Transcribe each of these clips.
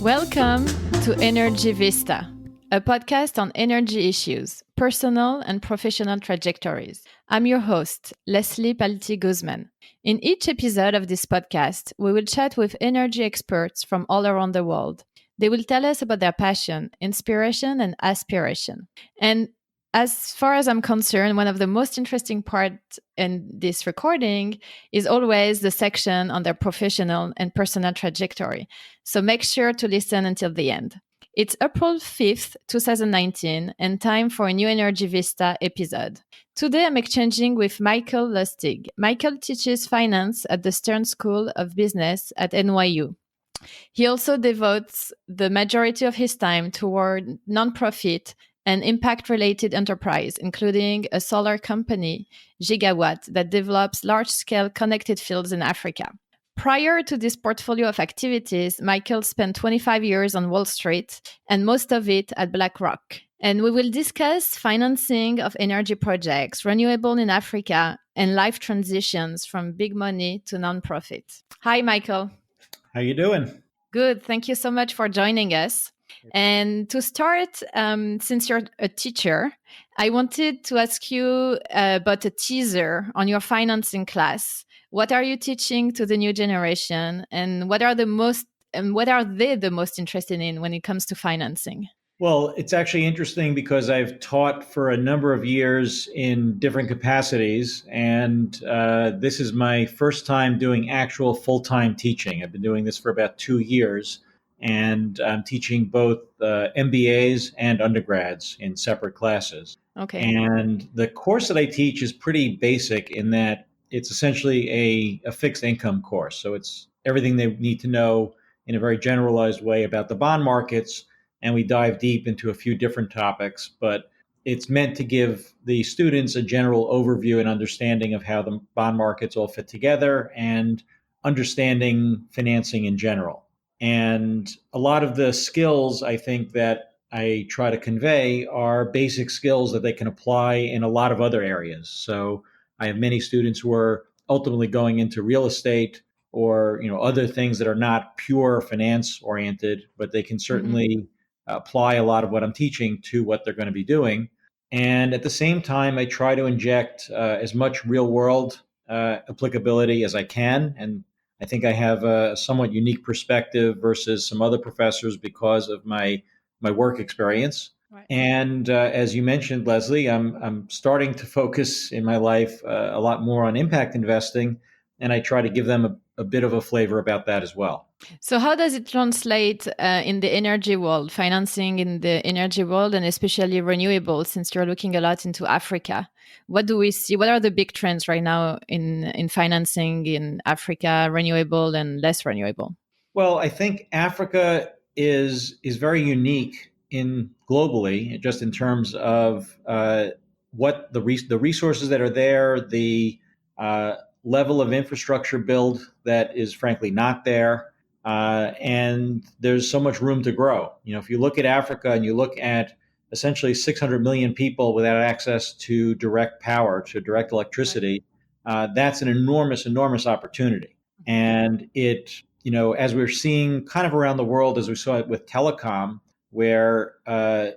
Welcome to Energy Vista, a podcast on energy issues, personal and professional trajectories. I'm your host, Leslie Palti-Guzman. In each episode of this podcast, we will chat with energy experts from all around the world. They will tell us about their passion, inspiration, and aspiration. And as far as I'm concerned, one of the most interesting parts in this recording is always the section on their professional and personal trajectory. So make sure to listen until the end. It's April 5th, 2019, and time for a new Energy Vista episode. Today, I'm exchanging with Michael Lustig. Michael teaches finance at the Stern School of Business at NYU. He also devotes the majority of his time toward nonprofit and impact-related enterprise, including a solar company, Gigawatt, that develops large-scale connected fields in Africa. Prior to this portfolio of activities, Michael spent 25 years on Wall Street and most of it at Blackrock. And we will discuss financing of energy projects, renewable in Africa, and life transitions from big money to nonprofit. Hi, Michael. How you doing? Good. Thank you so much for joining us. And to start, since you're a teacher, I wanted to ask you about a teaser on your financing class. What are you teaching to the new generation, and what are they the most interested in when it comes to financing? Well, it's actually interesting because I've taught for a number of years in different capacities, and this is my first time doing actual full-time teaching. I've been doing this for about 2 years, and I'm teaching both MBAs and undergrads in separate classes. Okay. And the course that I teach is pretty basic in that it's essentially a fixed income course. So it's everything they need to know in a very generalized way about the bond markets, and we dive deep into a few different topics, but it's meant to give the students a general overview and understanding of how the bond markets all fit together and understanding financing in general. And a lot of the skills I think that I try to convey are basic skills that they can apply in a lot of other areas. So I have many students who are ultimately going into real estate or other things that are not pure finance oriented, but they can certainly apply a lot of what I'm teaching to what they're going to be doing. And at the same time, I try to inject as much real world applicability as I can. And I think I have a somewhat unique perspective versus some other professors because of my work experience. Right. And as you mentioned, Leslie, I'm starting to focus in my life a lot more on impact investing, and I try to give them a bit of a flavor about that as well. So how does it translate in the energy world, financing in the energy world, and especially renewables, since you're looking a lot into Africa? What do we see? What are the big trends right now in financing in Africa, renewable and less renewable? Well, I think Africa is very unique in globally, just in terms of what the resources that are there, the level of infrastructure build that is frankly not there, and there's so much room to grow. If you look at Africa and you look at essentially 600 million people without access to direct power, to direct electricity, that's an enormous opportunity, and it. As we're seeing kind of around the world, as we saw it with telecom, where, the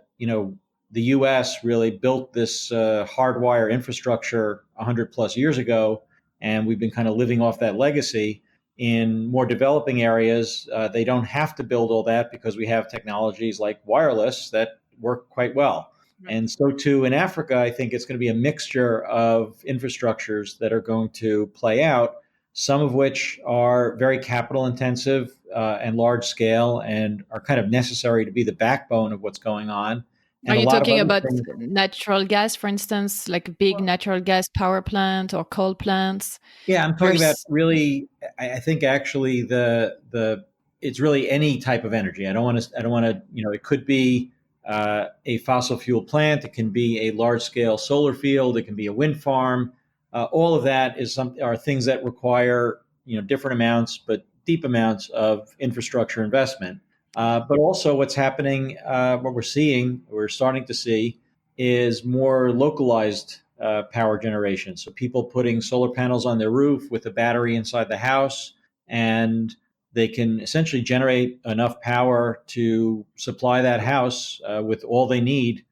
U.S. really built this hardwire infrastructure 100 plus years ago, and we've been kind of living off that legacy. In more developing areas, they don't have to build all that because we have technologies like wireless that work quite well. Right. And so too in Africa, I think it's going to be a mixture of infrastructures that are going to play out, some of which are very capital intensive and large scale and are kind of necessary to be the backbone of what's going on. And are you talking about things, natural gas, for instance, like big natural gas power plant or coal plants? Yeah, I'm talking about really. I think actually it's really any type of energy. I don't want to. It could be a fossil fuel plant. It can be a large scale solar field. It can be a wind farm. All of that are things that require different amounts, but deep amounts of infrastructure investment. But also, what's happening, what we're starting to see, is more localized power generation. So people putting solar panels on their roof with a battery inside the house, and they can essentially generate enough power to supply that house with all they need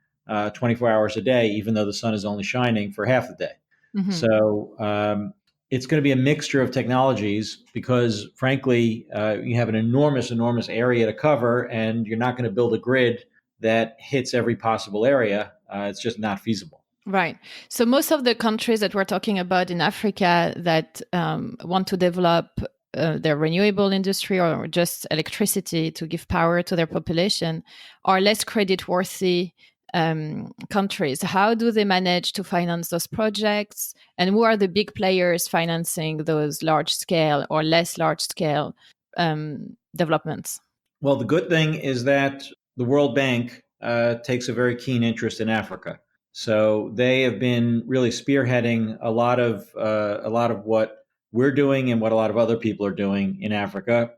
24 hours a day, even though the sun is only shining for half the day. Mm-hmm. So it's going to be a mixture of technologies because, frankly, you have an enormous area to cover, and you're not going to build a grid that hits every possible area. It's just not feasible. Right. So most of the countries that we're talking about in Africa that want to develop their renewable industry or just electricity to give power to their population are less credit-worthy countries. How do they manage to finance those projects? And who are the big players financing those large-scale or less large-scale developments? Well, the good thing is that the World Bank takes a very keen interest in Africa. So they have been really spearheading a lot of what we're doing and what a lot of other people are doing in Africa,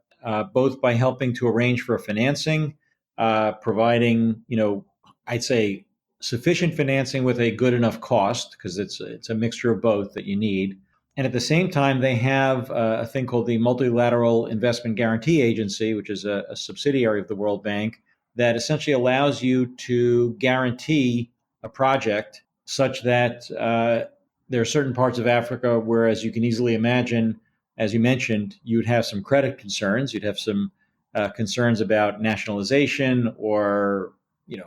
both by helping to arrange for financing, providing, I'd say sufficient financing with a good enough cost because it's a mixture of both that you need. And at the same time, they have a thing called the Multilateral Investment Guarantee Agency, which is a subsidiary of the World Bank, that essentially allows you to guarantee a project such that there are certain parts of Africa where, as you can easily imagine, as you mentioned, you'd have some credit concerns. You'd have some concerns about nationalization or,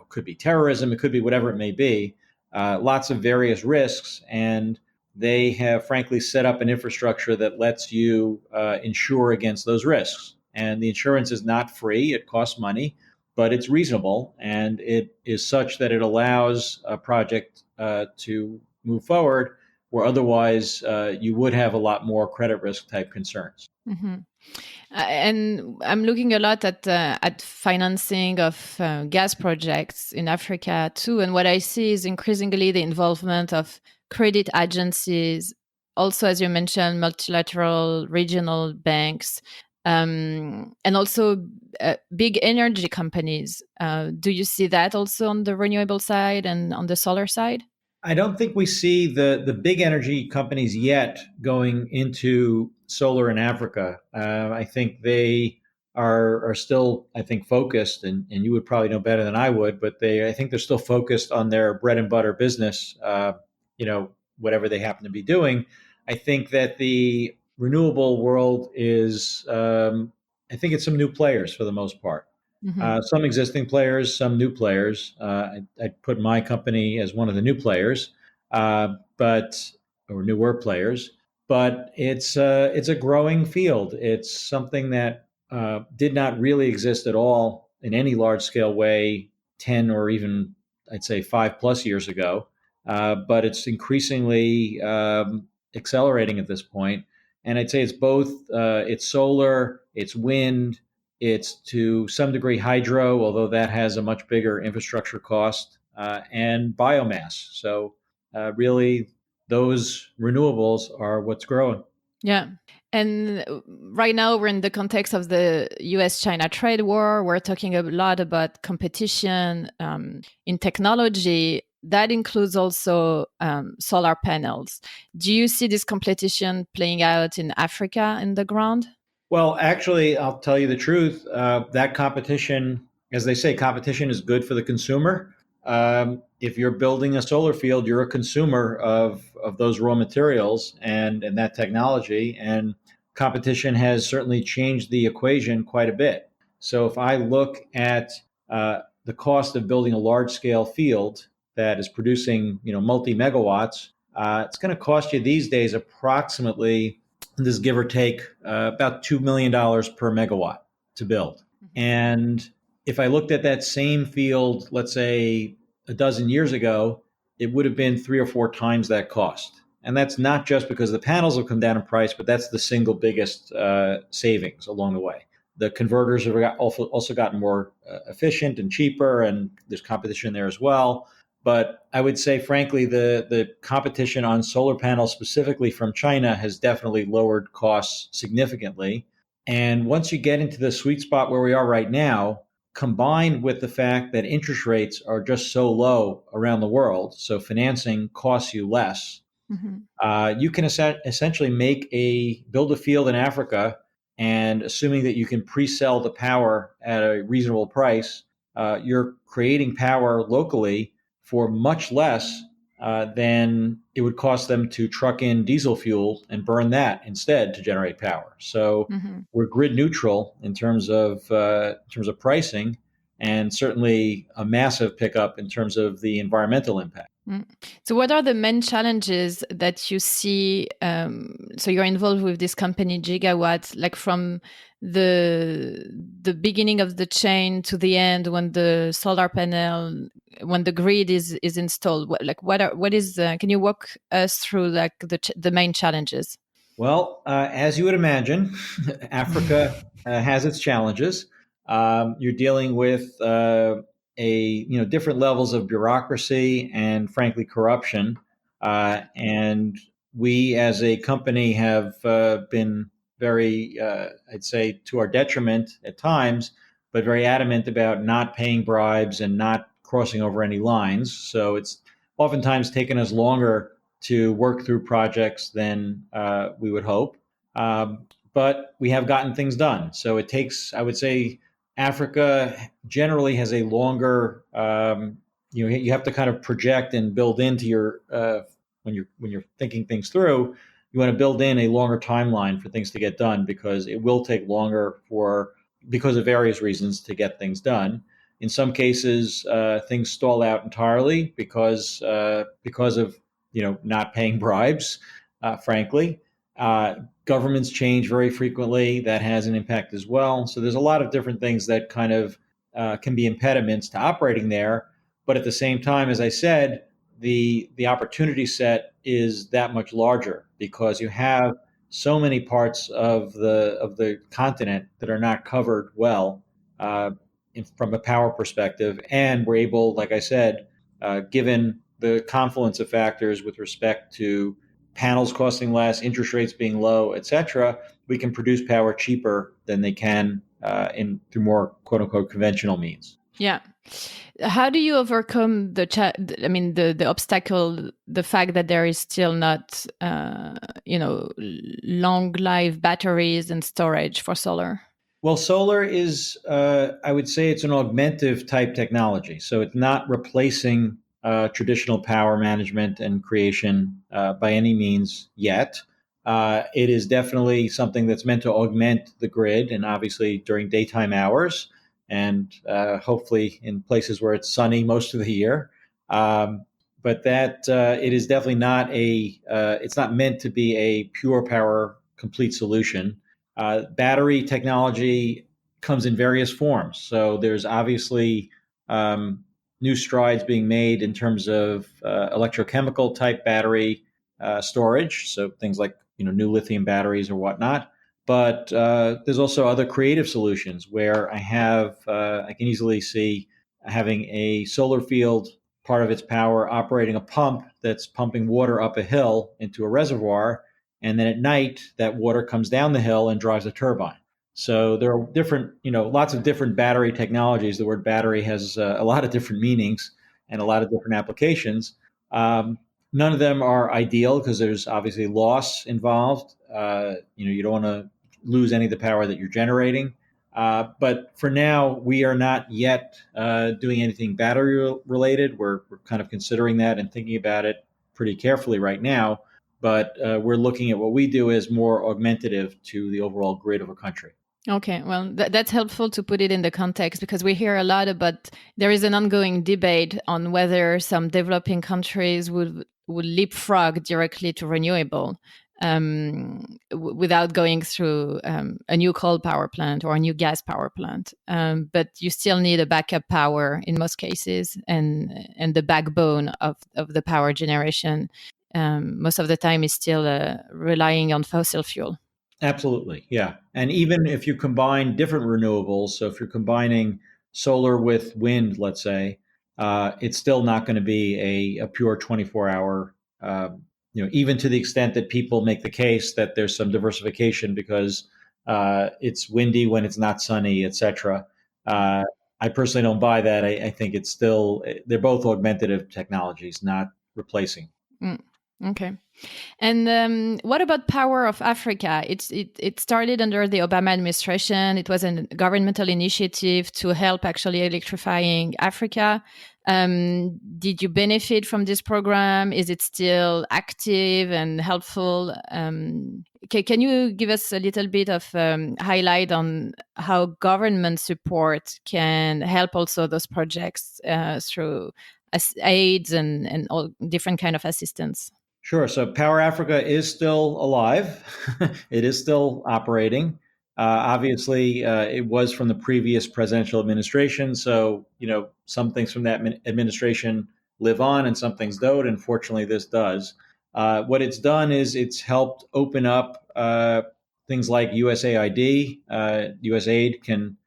could be terrorism. It could be whatever it may be. Lots of various risks. And they have frankly set up an infrastructure that lets you insure against those risks. And the insurance is not free, it costs money, but it's reasonable. And it is such that it allows a project to move forward where otherwise you would have a lot more credit risk type concerns. Mm-hmm. And I'm looking a lot at financing of gas projects in Africa too. And what I see is increasingly the involvement of credit agencies, also, as you mentioned, multilateral regional banks, and also big energy companies. Do you see that also on the renewable side and on the solar side? I don't think we see the big energy companies yet going into solar in Africa. I think they are still, I think, focused, and you would probably know better than I would, but I think they're still focused on their bread and butter business, whatever they happen to be doing. I think that the renewable world is, I think it's some new players for the most part. Mm-hmm. Some existing players, some new players. I'd put my company as one of the new players, but or newer players. But it's a growing field. It's something that did not really exist at all in any large scale way 10 or even I'd say 5+ years ago. But it's increasingly accelerating at this point. And I'd say it's both it's solar, it's wind, it's to some degree hydro, although that has a much bigger infrastructure cost, and biomass. So, really, those renewables are what's growing. Yeah. And right now, we're in the context of the US China trade war. We're talking a lot about competition in technology. That includes also solar panels. Do you see this competition playing out in Africa in the ground? Well, actually, I'll tell you the truth. That competition, as they say, competition is good for the consumer. If you're building a solar field, you're a consumer of those raw materials and that technology. And competition has certainly changed the equation quite a bit. So if I look at the cost of building a large scale field that is producing, multi megawatts, it's going to cost you these days approximately, this give or take, about $2 million per megawatt to build. Mm-hmm. And if I looked at that same field, let's say a dozen years ago, it would have been 3 or 4 times that cost. And that's not just because the panels have come down in price, but that's the single biggest savings along the way. The converters have also gotten more efficient and cheaper, and there's competition there as well. But I would say, frankly, the competition on solar panels, specifically from China, has definitely lowered costs significantly. And once you get into the sweet spot where we are right now, combined with the fact that interest rates are just so low around the world, so financing costs you less, Mm-hmm. you can essentially build a field in Africa and assuming that you can pre-sell the power at a reasonable price, you're creating power locally for much less than it would cost them to truck in diesel fuel and burn that instead to generate power. So we're grid neutral in terms of pricing, and certainly a massive pickup in terms of the environmental impact. So, what are the main challenges that you see? So, you're involved with this company, Gigawatt, like from the beginning of the chain to the end, when the solar panel, when the grid is installed. Can you walk us through like the main challenges? Well, as you would imagine, Africa has its challenges. You're dealing with different levels of bureaucracy and, frankly, corruption. And we, as a company, have been very, I'd say, to our detriment at times, but very adamant about not paying bribes and not crossing over any lines. So it's oftentimes taken us longer to work through projects than we would hope. But we have gotten things done. So it takes, I would say, Africa generally has a longer. You have to kind of project and build into your when you're thinking things through. You want to build in a longer timeline for things to get done, because it will take longer because of various reasons to get things done. In some cases, things stall out entirely because of not paying bribes, frankly. Governments change very frequently. That has an impact as well. So there's a lot of different things that kind of can be impediments to operating there. But at the same time, as I said, the opportunity set is that much larger, because you have so many parts of the continent that are not covered well from a power perspective, and we're able, like I said, given the confluence of factors with respect to panels costing less, interest rates being low, et cetera, we can produce power cheaper than they can through more "quote unquote" conventional means. Yeah. How do you overcome the obstacle, the fact that there is still not, long life batteries and storage for solar? Well, solar is, I would say, it's an augmentative type technology. So it's not replacing traditional power management and creation by any means yet. It is definitely something that's meant to augment the grid, and obviously during daytime hours, and hopefully in places where it's sunny most of the year. But that it is definitely not it's not meant to be a pure power complete solution. Battery technology comes in various forms. So there's obviously new strides being made in terms of electrochemical type battery storage. So things like new lithium batteries or whatnot. But there's also other creative solutions where I can easily see having a solar field, part of its power operating a pump that's pumping water up a hill into a reservoir, and then at night that water comes down the hill and drives a turbine. So there are different, lots of different battery technologies. The word battery has a lot of different meanings and a lot of different applications. None of them are ideal because there's obviously loss involved. You don't want to lose any of the power that you're generating. But for now, we are not yet doing anything battery related. We're kind of considering that and thinking about it pretty carefully right now. But we're looking at what we do as more augmentative to the overall grid of a country. Okay, well, that's helpful to put it in the context, because we hear a lot about, there is an ongoing debate on whether some developing countries would leapfrog directly to renewable without going through a new coal power plant or a new gas power plant. But you still need a backup power in most cases, and the backbone of the power generation most of the time is still relying on fossil fuel. Absolutely. Yeah. And even if you combine different renewables, so if you're combining solar with wind, let's say, it's still not going to be a pure 24-hour, even to the extent that people make the case that there's some diversification because it's windy when it's not sunny, et cetera. I personally don't buy that. I think they're both augmentative technologies, not replacing. Mm. Okay. And what about Power of Africa? It started under the Obama administration. It was a governmental initiative to help actually electrifying Africa. Did you benefit from this program? Is it still active and helpful? Can you give us a little bit of highlight on how government support can help also those projects through aids and all different kind of assistance? Sure. So Power Africa is still alive. It is still operating. Obviously, it was from the previous presidential administration. So, some things from that administration live on and some things don't. And fortunately, this does. What it's done is it's helped open up things like USAID. USAID can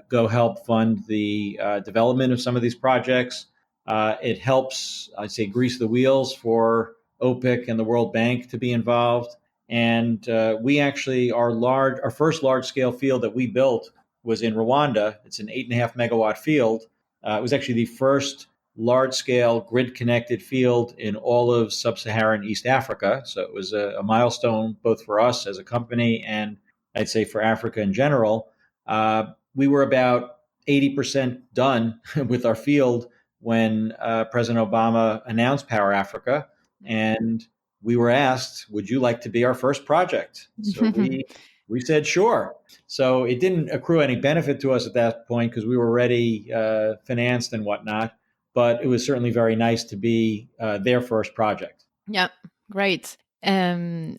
go help fund the development of some of these projects. It helps, I'd say, grease the wheels for OPIC and the World Bank to be involved. And we actually, our first large scale field that we built was in Rwanda. It's an 8.5 megawatt field. It was actually the first large scale grid connected field in all of sub Saharan East Africa. So it was a milestone both for us as a company and I'd say for Africa in general. We were about 80% done with our field when President Obama announced Power Africa. And we were asked, would you like to be our first project? So we said, sure. So it didn't accrue any benefit to us at that point because we were already financed and whatnot. But it was certainly very nice to be their first project. Yeah, great. So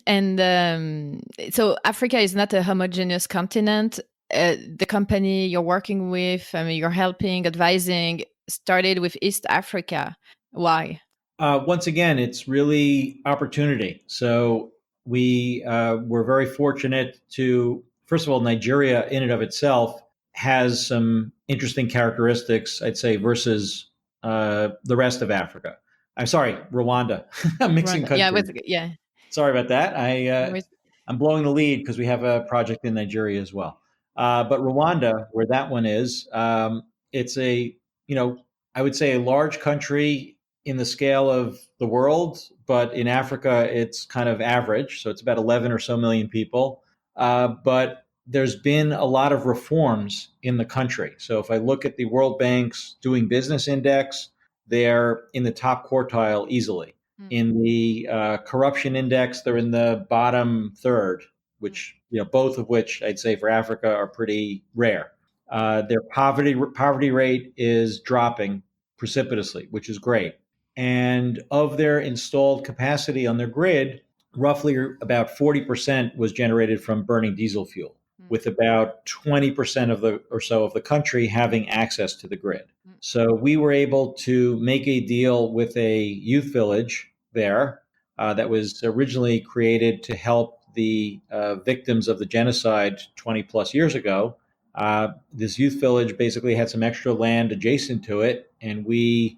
Africa is not a homogeneous continent. The company you're working with, I mean, you're helping, advising, started with East Africa. Why? Once again, it's really opportunity. So we were very fortunate to, first of all, Nigeria in and of itself has some interesting characteristics, I'd say, versus the rest of Africa. I'm sorry, Rwanda. I'm mixing Rwanda. Yeah, countries. yeah. Sorry about that. No worries. I'm blowing the lead because we have a project in Nigeria as well. But Rwanda, where that one is, it's I would say a large country in the scale of the world, but in Africa, it's kind of average. So it's about 11 or so million people. But there's been a lot of reforms in the country. So if I look at the World Bank's Doing Business Index, they're in the top quartile easily. In the corruption index, they're in the bottom third, which both of which I'd say for Africa are pretty rare. Their poverty rate is dropping precipitously, which is great. And of their installed capacity on their grid, roughly about 40% was generated from burning diesel fuel, with about 20% of the country having access to the grid. So we were able to make a deal with a youth village there that was originally created to help the victims of the genocide 20 plus years ago. This youth village basically had some extra land adjacent to it, and we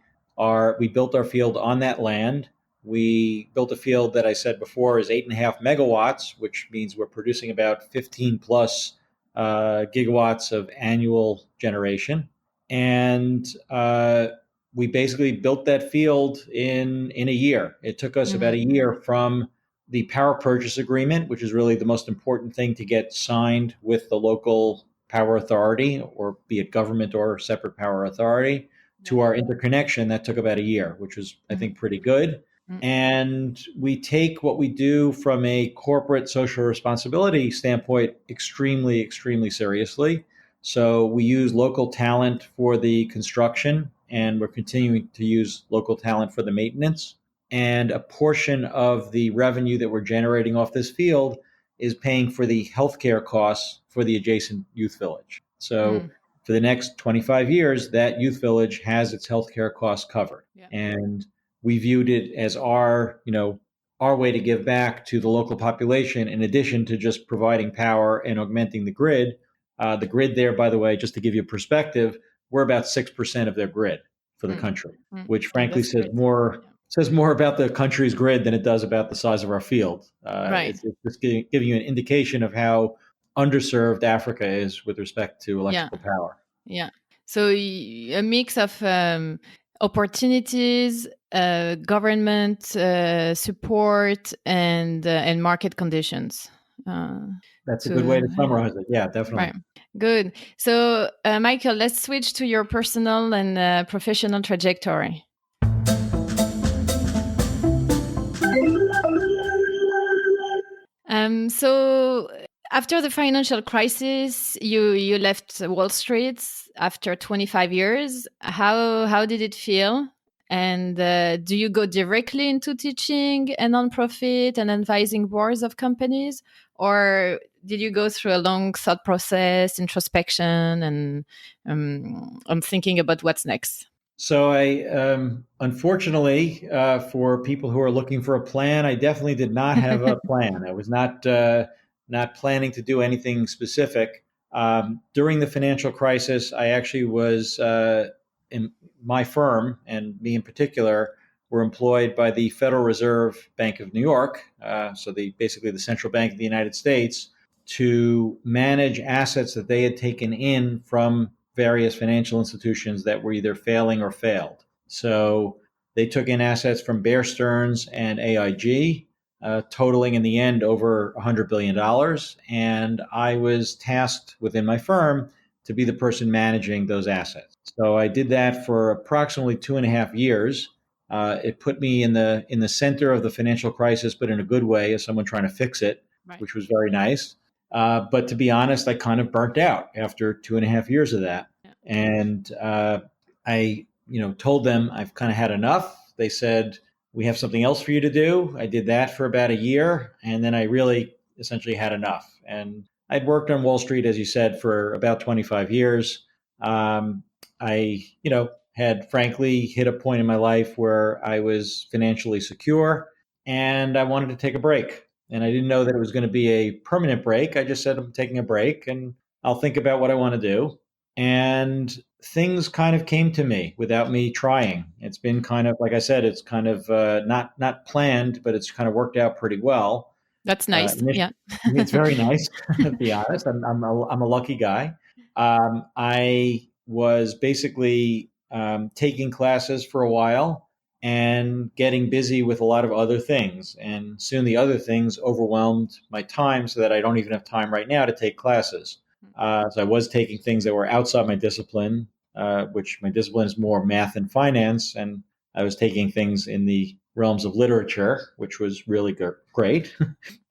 built our field on that land. We built a field that I said before is 8.5 megawatts, which means we're producing about 15 plus gigawatts of annual generation. And we basically built that field in a year. It took us about a year from the power purchase agreement, which is really the most important thing to get signed with the local power authority, or be it government or separate power authority, to our interconnection. That took about a year, which was, I think, pretty good. And we take what we do from a corporate social responsibility standpoint extremely, extremely seriously. So we use local talent for the construction, and we're continuing to use local talent for the maintenance. And a portion of the revenue that we're generating off this field is paying for the healthcare costs for the adjacent youth village. So for the next 25 years, that youth village has its healthcare costs covered. Yeah. And we viewed it as our way to give back to the local population, in addition to just providing power and augmenting the grid. The grid there, by the way, just to give you perspective, we're about 6% of their grid for the country, which frankly says more about the country's grid than it does about the size of our field. Right. It's just giving you an indication of how underserved Africa is with respect to electrical power. Yeah. So a mix of opportunities, government support and market conditions. That's a good way to to summarize it. Yeah, definitely. Right. Good. So, Michael, let's switch to your personal and professional trajectory. So after the financial crisis, you left Wall Street after 25 years. How did it feel? And do you go directly into teaching a nonprofit and advising boards of companies, or did you go through a long thought process, introspection, and I'm thinking about what's next? So I, unfortunately, for people who are looking for a plan, I definitely did not have a plan. I was not planning to do anything specific. During the financial crisis, I actually was in my firm, and me in particular, were employed by the Federal Reserve Bank of New York, so basically the central bank of the United States, to manage assets that they had taken in from various financial institutions that were either failing or failed. So they took in assets from Bear Stearns and AIG, totaling in the end over $100 billion. And I was tasked within my firm to be the person managing those assets. So I did that for approximately 2.5 years. It put me in the center of the financial crisis, but in a good way, as someone trying to fix it, Right. which was very nice. But to be honest, I kind of burnt out after 2.5 years of that. Yeah. And I, told them I've kind of had enough. They said, we have something else for you to do. I did that for about a year. And then I really essentially had enough. And I'd worked on Wall Street, as you said, for about 25 years. I, had frankly hit a point in my life where I was financially secure and I wanted to take a break. And I didn't know that it was going to be a permanent break. I just said, I'm taking a break and I'll think about what I want to do. And things kind of came to me without me trying. It's been kind of, like I said, it's kind of not planned, but it's kind of worked out pretty well. That's nice. Yeah. It's very nice, to be honest. I'm a lucky guy. I was basically taking classes for a while and getting busy with a lot of other things. And soon the other things overwhelmed my time so that I don't even have time right now to take classes. So I was taking things that were outside my discipline, which my discipline is more math and finance. And I was taking things in the realms of literature, which was really great,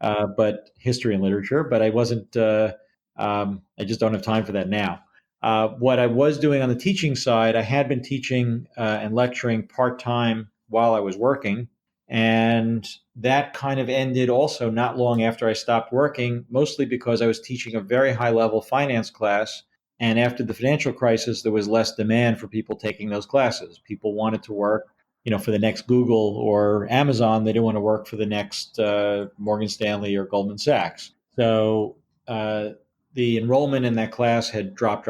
but history and literature. But I wasn't, I just don't have time for that now. What I was doing on the teaching side, I had been teaching and lecturing part time while I was working. And that kind of ended also not long after I stopped working, mostly because I was teaching a very high level finance class. And after the financial crisis, there was less demand for people taking those classes. People wanted to work, for the next Google or Amazon. They didn't want to work for the next Morgan Stanley or Goldman Sachs. So the enrollment in that class had dropped,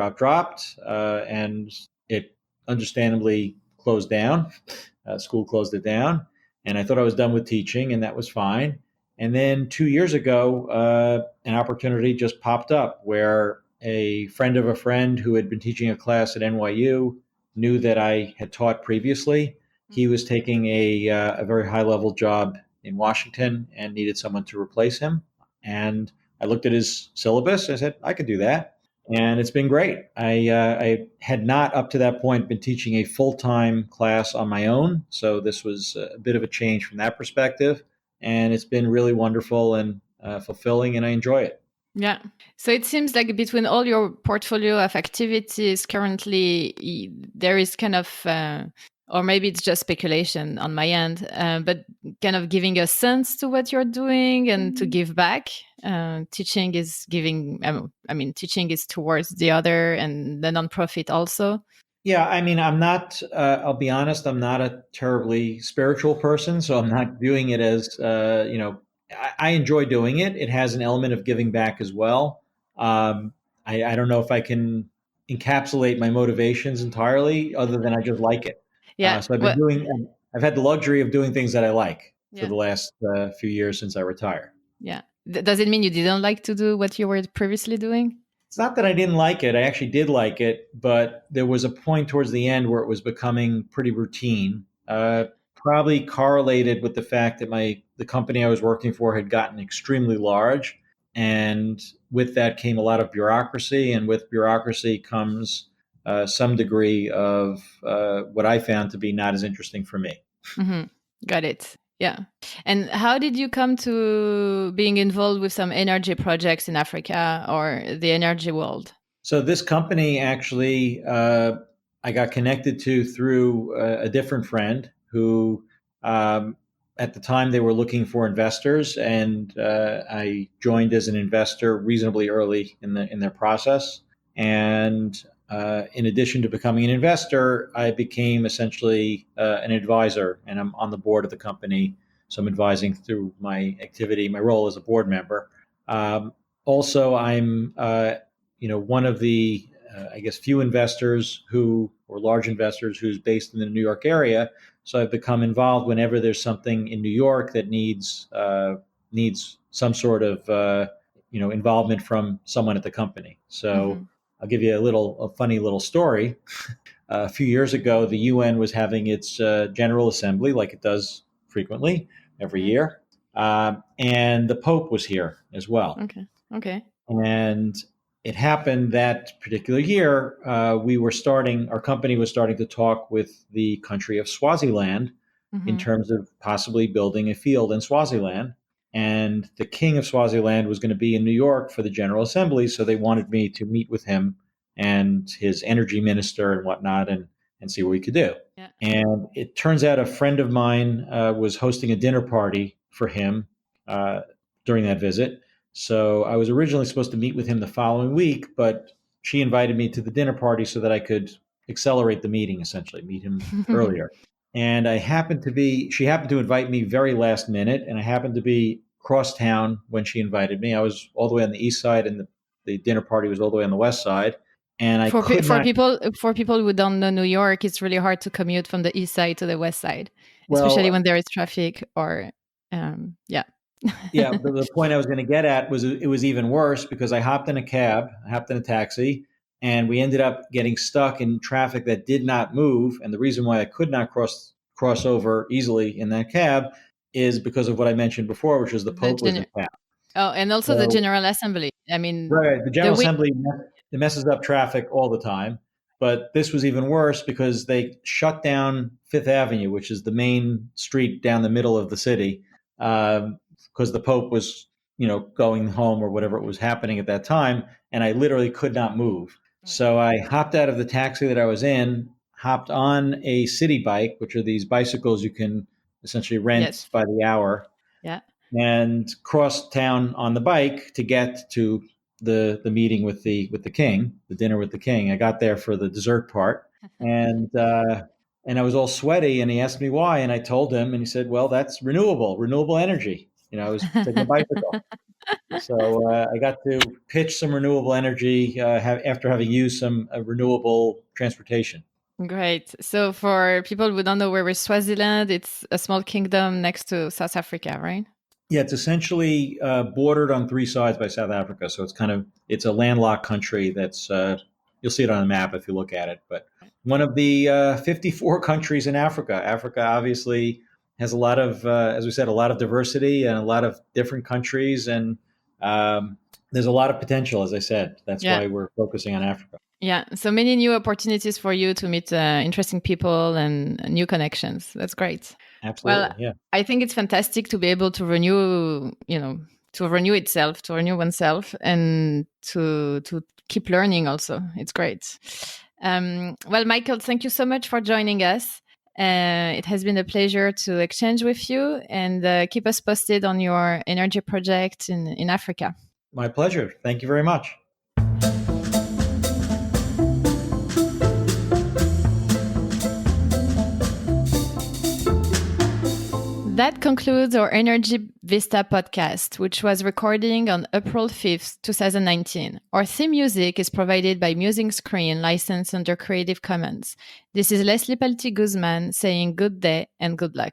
and it understandably closed down. School closed it down. And I thought I was done with teaching, and that was fine. And then 2 years ago, an opportunity just popped up where a friend of a friend who had been teaching a class at NYU knew that I had taught previously. He was taking a very high level job in Washington and needed someone to replace him. And I looked at his syllabus. I said, I could do that. And it's been great. I had not up to that point been teaching a full time class on my own. So this was a bit of a change from that perspective. And it's been really wonderful and fulfilling, and I enjoy it. Yeah. So it seems like between all your portfolio of activities currently, there is kind of, or maybe it's just speculation on my end, but kind of giving a sense to what you're doing and to give back. Teaching is giving, teaching is towards the other and the nonprofit also. Yeah, I mean, I'm not, I'll be honest, I'm not a terribly spiritual person. So I'm not viewing it as, I enjoy doing it. It has an element of giving back as well. I don't know if I can encapsulate my motivations entirely, other than I just like it. Yeah. So Well, I've had the luxury of doing things that I like for yeah. the last few years since I retired. Yeah. Does it mean you didn't like to do what you were previously doing? It's not that I didn't like it. I actually did like it, but there was a point towards the end where it was becoming pretty routine. probably correlated with the fact that the company I was working for had gotten extremely large, and with that came a lot of bureaucracy, and with bureaucracy comes some degree of what I found to be not as interesting for me. Mm-hmm. Got it. Yeah. And how did you come to being involved with some energy projects in Africa or the energy world? So this company actually, I got connected to through a different friend who, at the time, they were looking for investors, and I joined as an investor reasonably early in their process. And in addition to becoming an investor, I became essentially an advisor, and I'm on the board of the company. So I'm advising through my activity, my role as a board member. Also, I'm one of the, I guess, few investors or large investors who's based in the New York area. So I've become involved whenever there's something in New York that needs some sort of, involvement from someone at the company. So Mm-hmm. I'll give you a funny little story. A few years ago, the UN was having its General Assembly, like it does frequently every Okay. year, and the Pope was here as well. Okay. Okay. And it happened that particular year, our company was starting to talk with the country of Swaziland in Mm-hmm. terms of possibly building a field in Swaziland. And the king of Swaziland was going to be in New York for the General Assembly. So they wanted me to meet with him and his energy minister and whatnot and see what we could do. Yeah. And it turns out a friend of mine was hosting a dinner party for him during that visit. So I was originally supposed to meet with him the following week, but she invited me to the dinner party so that I could accelerate the meeting, essentially, meet him earlier. And she happened to invite me very last minute, and I happened to be cross town when she invited me. I was all the way on the east side, and the dinner party was all the way on the west side. And I could For not, people who don't know New York, it's really hard to commute from the east side to the west side, especially well, when there is traffic or yeah. yeah, the point I was going to get at was it was even worse because I hopped in a taxi, and we ended up getting stuck in traffic that did not move. And the reason why I could not cross over easily in that cab is because of what I mentioned before, which was the The Pope was in gener- town. oh, and also the So General Assembly. I mean, right, the the General week. Assembly it messes up traffic all the time. But this was even worse because they shut down Fifth Avenue, which is the main street down the middle of the city, because the Pope was, going home or whatever it was happening at that time, and I literally could not move. So I hopped out of the taxi that I was in, hopped on a city bike, which are these bicycles you can essentially rent Yes. by the hour, Yeah. and crossed town on the bike to get to the meeting with the king, the dinner with the king. I got there for the dessert part, and and I was all sweaty, and he asked me why, and I told him, and he said, "Well, that's renewable energy." I was taking a bicycle, so I got to pitch some renewable energy after having used some renewable transportation. Great. So for people who don't know where is Swaziland, it's a small kingdom next to South Africa, right? Yeah, it's essentially bordered on three sides by South Africa. So it's a landlocked country that's you'll see it on the map if you look at it. But one of the 54 countries in Africa. Africa obviously has a lot of, as we said, a lot of diversity and a lot of different countries, and there's a lot of potential. As I said, that's Yeah. why we're focusing on Africa. Yeah. So many new opportunities for you to meet interesting people and new connections. That's great. Well, Absolutely, yeah. I think it's fantastic to be able to renew, to renew itself, to renew oneself, and to keep learning. Also, it's great. Well, Michael, thank you so much for joining us. It has been a pleasure to exchange with you, and keep us posted on your energy project in Africa. My pleasure. Thank you very much. That concludes our Energy Vista podcast, which was recording on April 5th, 2019. Our theme music is provided by Musing Screen, licensed under Creative Commons. This is Leslie Palti-Guzman saying good day and good luck.